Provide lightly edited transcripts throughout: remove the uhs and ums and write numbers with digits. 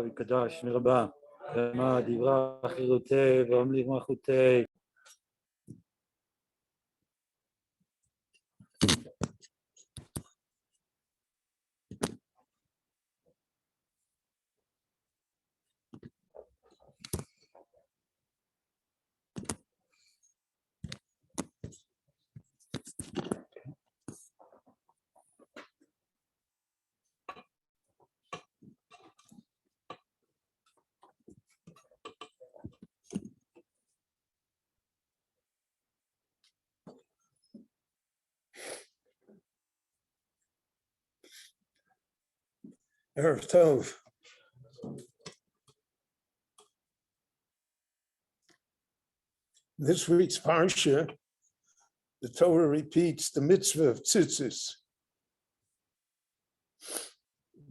וקדש נרבה, ומה דברה חירותי ועמלי מלכותי. Erev Tov. This week's Parsha, the Torah repeats the mitzvah of tzitzis.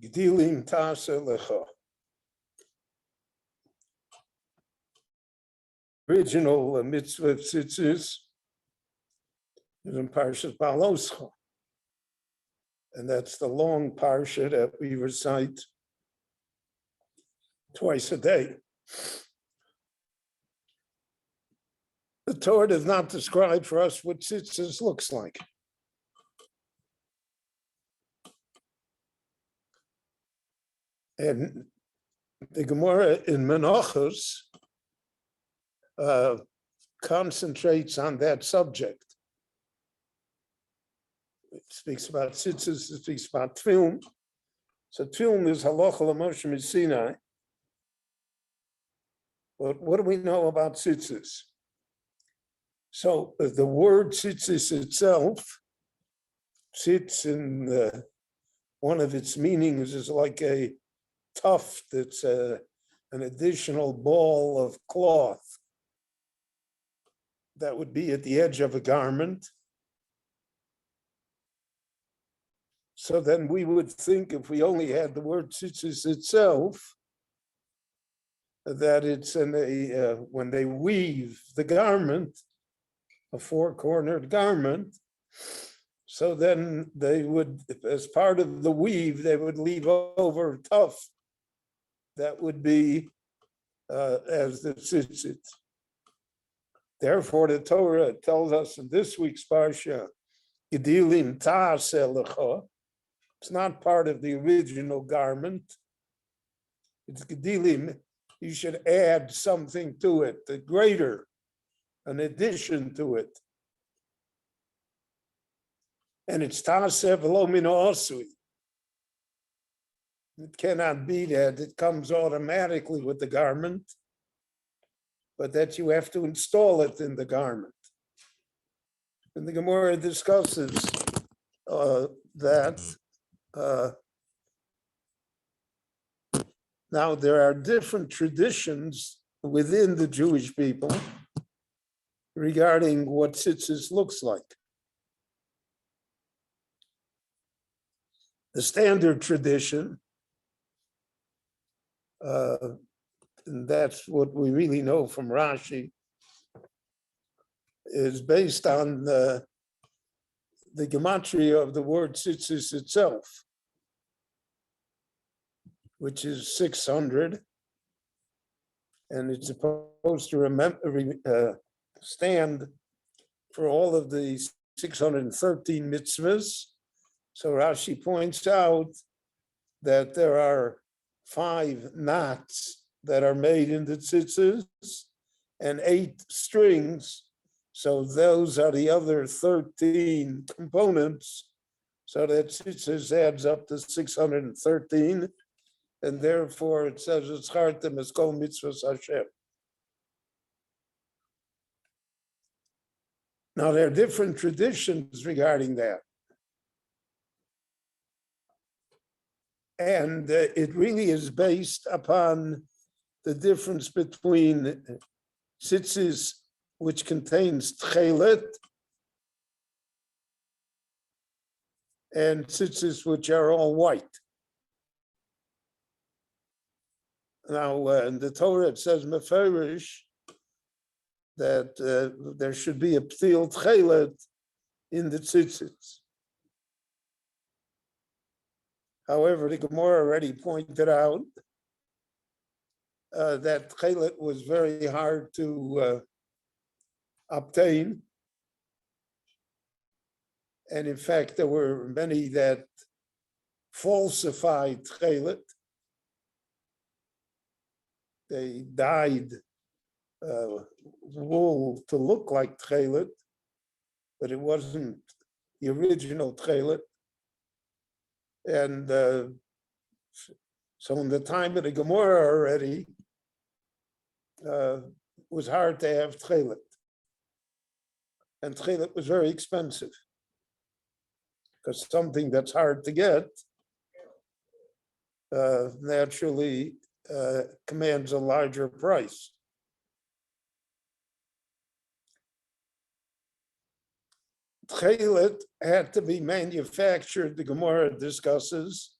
Gdilim ta'aseh lecha. Original mitzvah of tzitzis is in Parshat Baloscha. And that's the long parsha that we recite twice a day. The Torah does not describe for us what tzitzis looks like. And the Gemara in Menachos concentrates on that subject. It speaks about tzitzis, it speaks about tefillin. So tefillin is halacha l'Moshe Sinai. But what do we know about tzitzis? So the word tzitzis itself, tzitz in one of its meanings is like a tuft that's an additional ball of cloth that would be at the edge of a garment. So then we would think, if we only had the word tzitzis itself, that it's in when they weave the garment, a four-cornered garment, so then they would, as part of the weave, they would leave over tuft that would be as the tzitzit. Therefore, the Torah tells us in this week's parsha, Gedilim ta'aseh lecha. It's not part of the original garment. It's Gedilim. You should add something to it, the greater, an addition to it. And it's ta'aseh v'lo min ha'asui. It cannot be that it comes automatically with the garment, but that you have to install it in the garment. And the Gemara discusses that. Now, there are different traditions within the Jewish people regarding what tzitzis looks like. The standard tradition, and that's what we really know from Rashi, is based on the gematria of the word tzitzis itself, which is 600, and it's supposed to stand for all of the 613 mitzvahs. So Rashi points out that there are 5 knots that are made in the tzitzis and 8 strings. So those are the other 13 components. So that tzitzis adds up to 613. And therefore it says it's chartem es kol mitzvahs Hashem. Now there are different traditions regarding that. And it really is based upon the difference between tzitzis, which contains tchelet, and tzitzis, which are all white. Now, in the Torah, it says meferish that there should be a p'til tchelet in the tzitzits. However, the Gemara already pointed out that chelet was very hard to obtain. And in fact, there were many that falsified chelet. They dyed wool to look like chelet, but it wasn't the original chelet. And so in the time of the Gemara already, it was hard to have chelet. And chelet was very expensive, because something that's hard to get naturally commands a larger price. Chelet had to be manufactured, the Gemara discusses,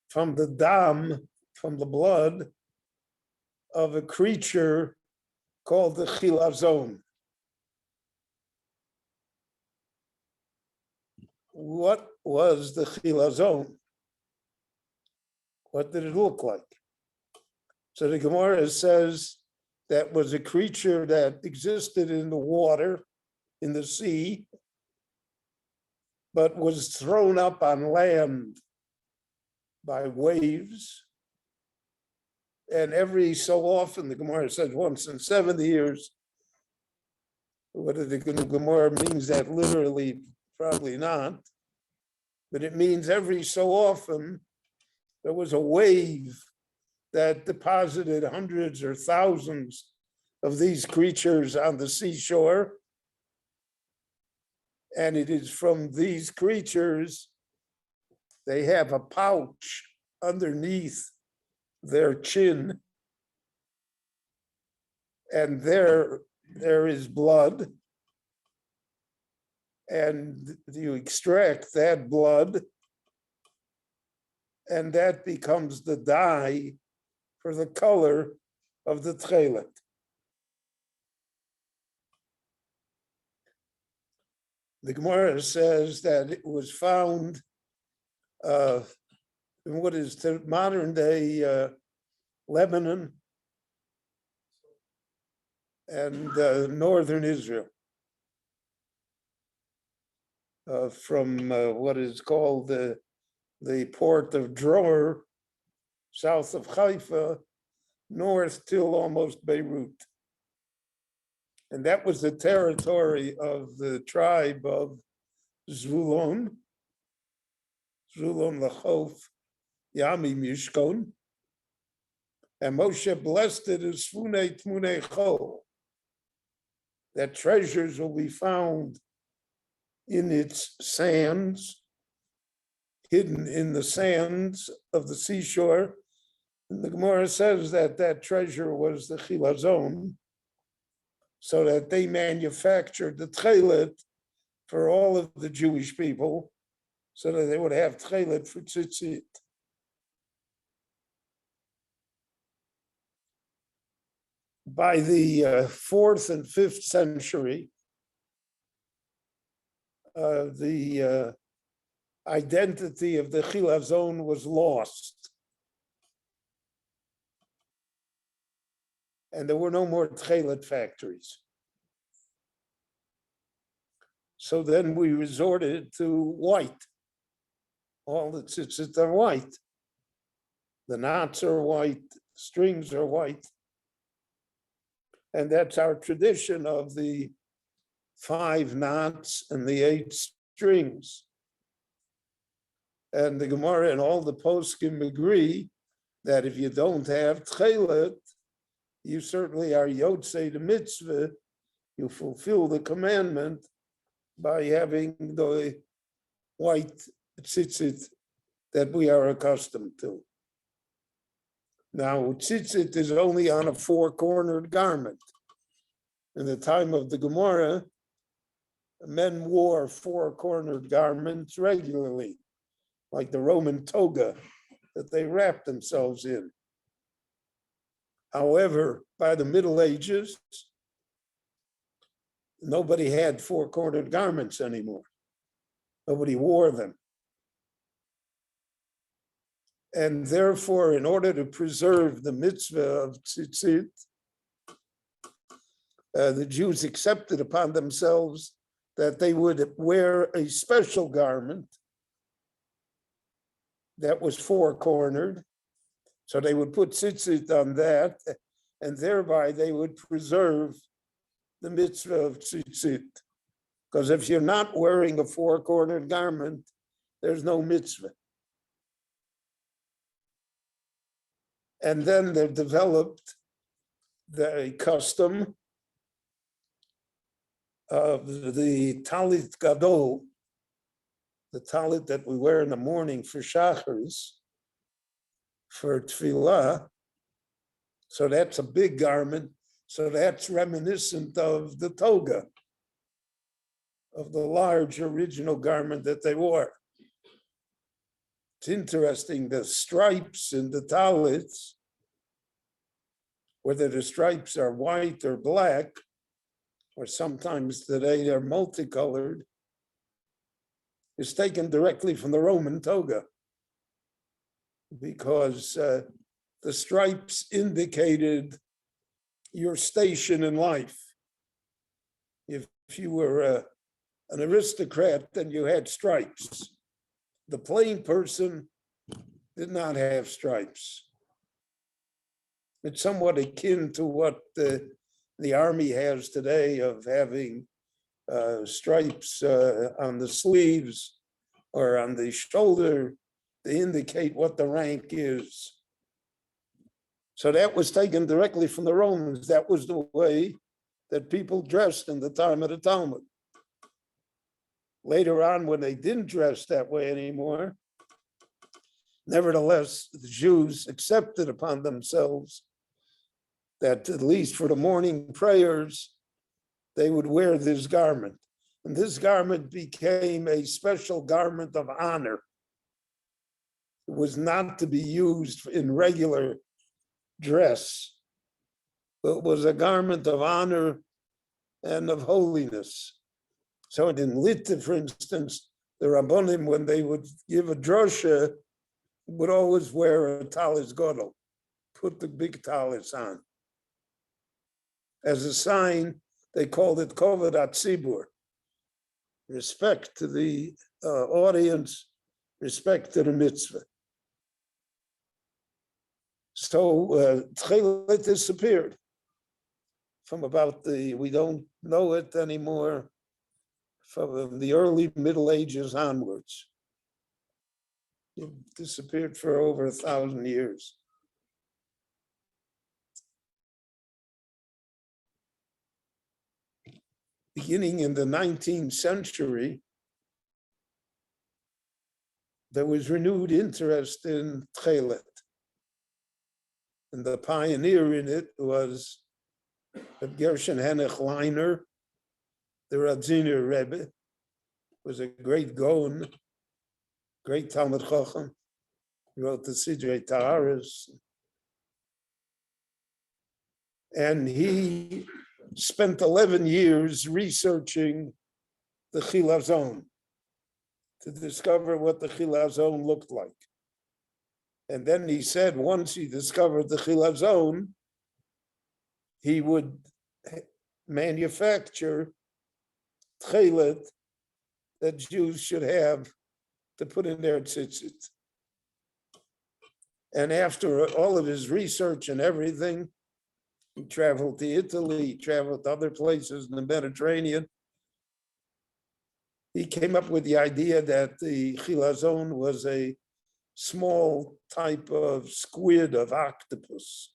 from the dam, from the blood of a creature called the chilazon. What was the chilazon? What did it look like? So the Gemara says that was a creature that existed in the water, in the sea, but was thrown up on land by waves. And every so often, the Gemara says once in 70 years, whether the Gemara means that literally, probably not, but it means every so often there was a wave that deposited hundreds or thousands of these creatures on the seashore. And it is from these creatures, they have a pouch underneath their chin, and there is blood, and you extract that blood, and that becomes the dye for the color of the tchelet. The Gemara says that it was found in what is the modern day Lebanon and northern Israel, from what is called the port of Dror, south of Haifa, north till almost Beirut. And that was the territory of the tribe of Zvulon, Lachof, Yami Mishkon. And Moshe blessed it as Fune Tmune Chol, that treasures will be found in its sands, hidden in the sands of the seashore. And the Gemara says that that treasure was the chilazon, so that they manufactured the tchelet for all of the Jewish people, so that they would have tchelet for tzitzit. By the 4th and 5th century, the identity of the chilazon was lost. And there were no more tchelet factories. So then we resorted to white. All the tzitzit are white. The knots are white, strings are white. And that's our tradition of the 5 knots and the 8 strings. And the Gemara and all the poskim agree that if you don't have tchelet, you certainly are yotzei the mitzvah. You fulfill the commandment by having the white tzitzit that we are accustomed to. Now, tzitzit is only on a 4-cornered garment. In the time of the Gemara, men wore 4-cornered garments regularly, like the Roman toga that they wrapped themselves in. However, by the Middle Ages, nobody had 4-cornered garments anymore. Nobody wore them. And therefore, in order to preserve the mitzvah of tzitzit, the Jews accepted upon themselves that they would wear a special garment that was four-cornered. So they would put tzitzit on that, and thereby they would preserve the mitzvah of tzitzit. Because if you're not wearing a four-cornered garment, there's no mitzvah. And then they developed the custom of the talit gadol, the talit that we wear in the morning for shacharis, for tefillah. So that's a big garment. So that's reminiscent of the toga, of the large original garment that they wore. It's interesting, the stripes in the talits, whether the stripes are white or black, or sometimes today they're multicolored, is taken directly from the Roman toga, because the stripes indicated your station in life. If you were an aristocrat, then you had stripes. The plain person did not have stripes. It's somewhat akin to what the army has today, of having stripes on the sleeves or on the shoulder to indicate what the rank is. So that was taken directly from the Romans. That was the way that people dressed in the time of the Talmud. Later on, when they didn't dress that way anymore, nevertheless, the Jews accepted upon themselves that at least for the morning prayers, they would wear this garment. And this garment became a special garment of honor. It was not to be used in regular dress, but was a garment of honor and of holiness. So in Litta, for instance, the Rabbonim, when they would give a drosha, would always wear a talis gadol, put the big talis on. As a sign, they called it kovod hatzibur, respect to the audience, respect to the mitzvah. So tchelet disappeared from about we don't know it anymore, from the early Middle Ages onwards. It disappeared for over 1,000 years. Beginning in the 19th century, there was renewed interest in tchelet. And the pioneer in it was Gershon Henoch Leiner, the Radziner Rebbe, was a great Gaon, great Talmud Chacham. He wrote the Sidrei Taharos. And he spent 11 years researching the Chilazon to discover what the Chilazon looked like. And then he said, once he discovered the Chilazon, he would manufacture tchelet that Jews should have to put in their tzitzit. And after all of his research and everything, he traveled to Italy, he traveled to other places in the Mediterranean. He came up with the idea that the chilazon was a small type of squid, of octopus.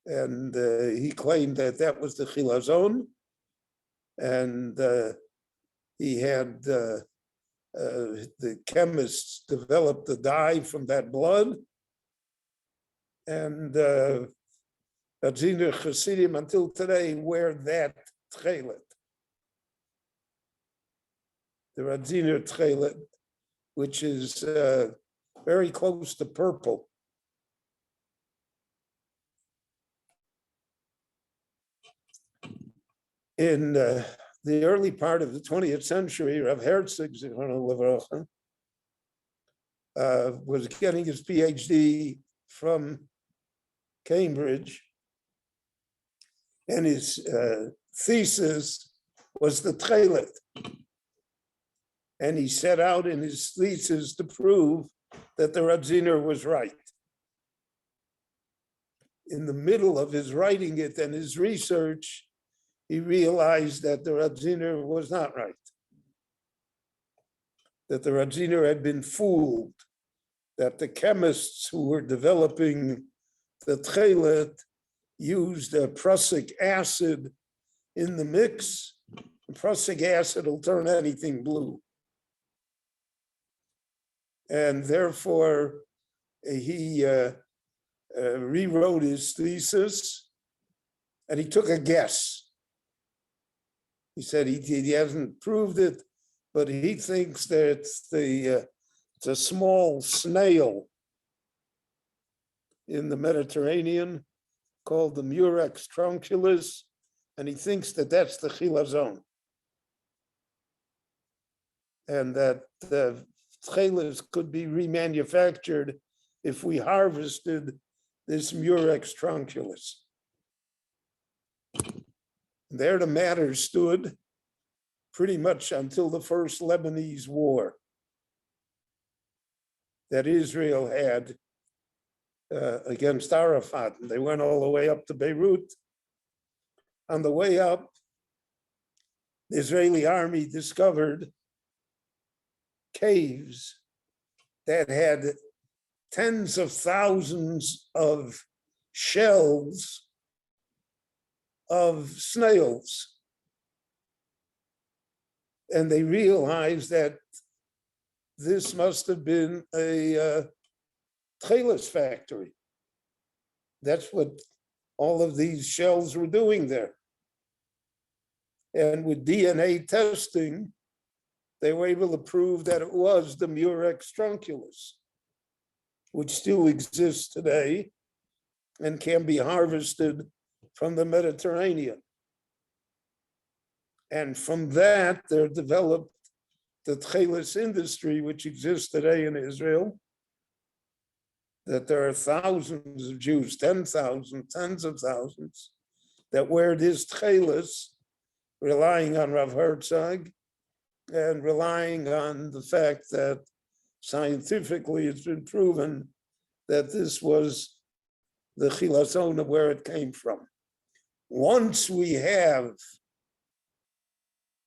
And he claimed that that was the chilazon. And he had the chemists develop the dye from that blood. And Radziner Chassidim until today wear that tchelet. The Radziner tchelet, which is very close to purple. In the early part of the 20th century, Rav Herzog, Zichrono Livrocha, was getting his PhD from Cambridge, and his thesis was the Tchelet. And he set out in his thesis to prove that the Radziner was right. In the middle of his writing it and his research, he realized that the Radziner was not right. That the Radziner had been fooled, that the chemists who were developing the Tchelet used a prussic acid in the mix. Prussic acid will turn anything blue. And therefore, he rewrote his thesis, and he took a guess. He said he hasn't proved it, but he thinks that it's a small snail in the Mediterranean called the Murex trunculus, and he thinks that that's the chilazon. And that the tcheles could be remanufactured if we harvested this Murex trunculus. There the matter stood pretty much until the first Lebanese war that Israel had against Arafat. And they went all the way up to Beirut. On the way up, the Israeli army discovered caves that had tens of thousands of shells of snails. And they realized that this must have been a tcheles factory. That's what all of these shells were doing there. And with DNA testing, they were able to prove that it was the Murex trunculus, which still exists today and can be harvested from the Mediterranean. And from that, there developed the tcheles industry, which exists today in Israel, that there are thousands of Jews, 10,000, tens of thousands, that wear this tcheles, relying on Rav Herzog and relying on the fact that scientifically it's been proven that this was the chilazon of where it came from. Once we have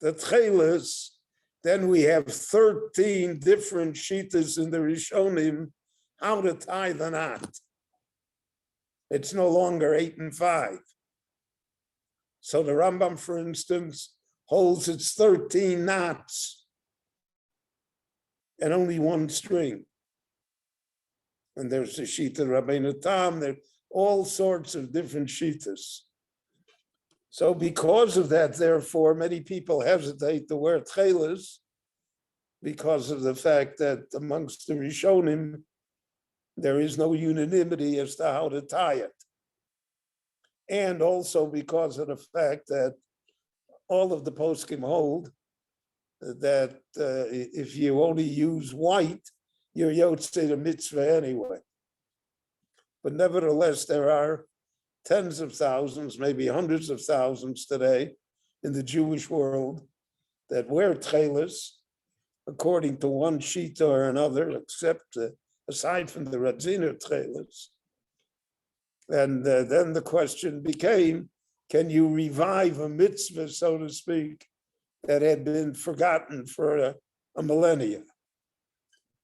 the tcheles, then we have 13 different shittas in the Rishonim how to tie the knot. It's no longer 8 and 5. So the Rambam, for instance, holds its 13 knots and only one string. And there's the Shitta Rabbeinu Tam, there are all sorts of different shittas. So because of that, therefore, many people hesitate to wear tcheles because of the fact that amongst the Rishonim, there is no unanimity as to how to tie it. And also because of the fact that all of the poskim hold that if you only use white, you're yotzei the mitzvah anyway. But nevertheless, there are tens of thousands, maybe hundreds of thousands today in the Jewish world that wear tcheles according to one shita or another, except aside from the Radziner tcheles. And then the question became, can you revive a mitzvah, so to speak, that had been forgotten for a millennia?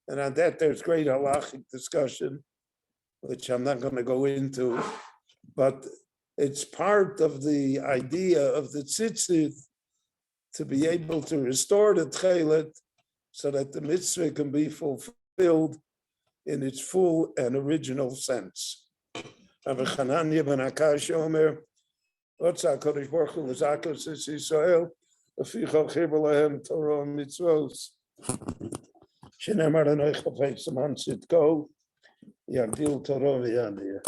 And on that, there's great halachic discussion, which I'm not going to go into, but it's part of the idea of the tzitzit to be able to restore the tchelet so that the mitzvah can be fulfilled in its full and original sense. Rabbi Chananya ben Akash Omer, Rotza HaKadosh Baruch Hu l'zakos es Yisrael, leficha chibur lahem Torah mitzvos, shenemar anoich chafetz man tzidko, yagdil Torah v'yadir.